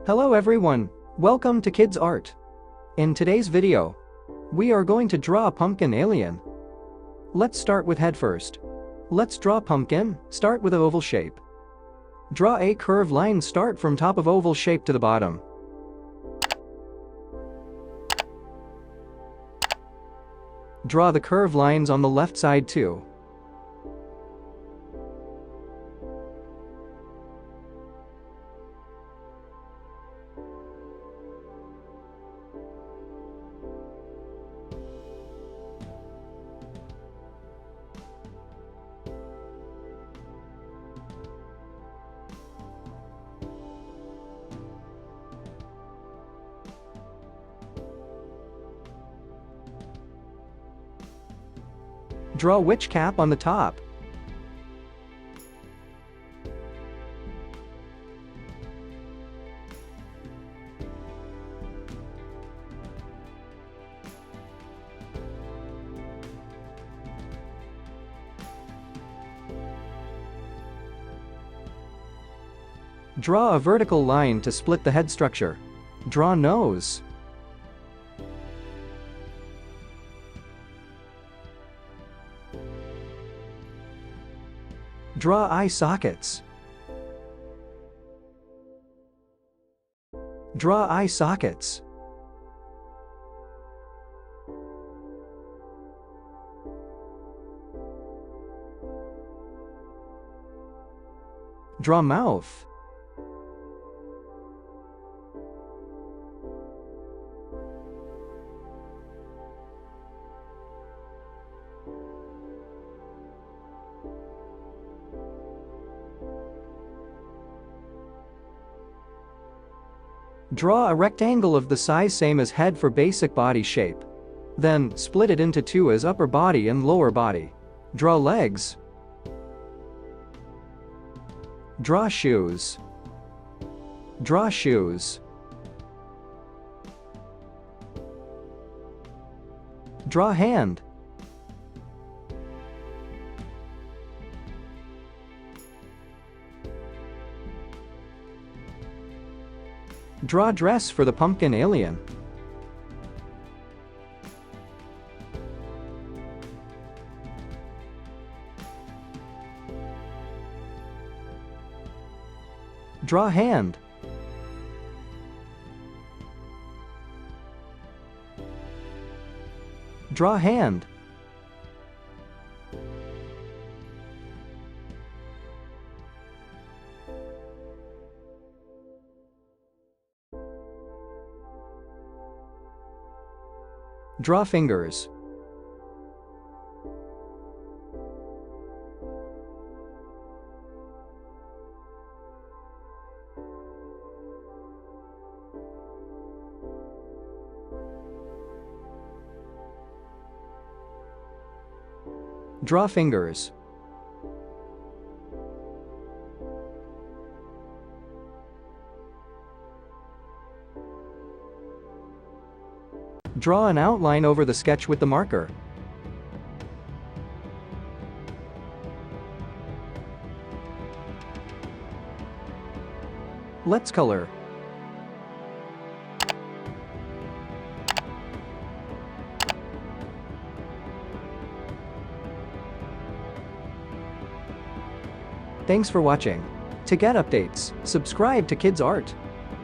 Hello everyone, welcome to Kidz Art. In today's video, we are going to draw a pumpkin alien. Let's start with head first. Let's draw pumpkin, start with an oval shape. Draw a curved line, start from top of oval shape to the bottom. Draw the curved lines on the left side too. Draw witch cap on the top. Draw a vertical line to split the head structure. Draw nose. Draw eye sockets. Draw eye sockets. Draw mouth. Draw a rectangle of the size same as head for basic body shape. Then, split it into two as upper body and lower body. Draw legs. Draw shoes. Draw shoes. Draw hand. Draw dress for the pumpkin alien. Draw hand. Draw hand. Draw fingers. Draw fingers. Draw an outline over the sketch with the marker. Let's color. Thanks for watching. To get updates, subscribe to Kidz Art.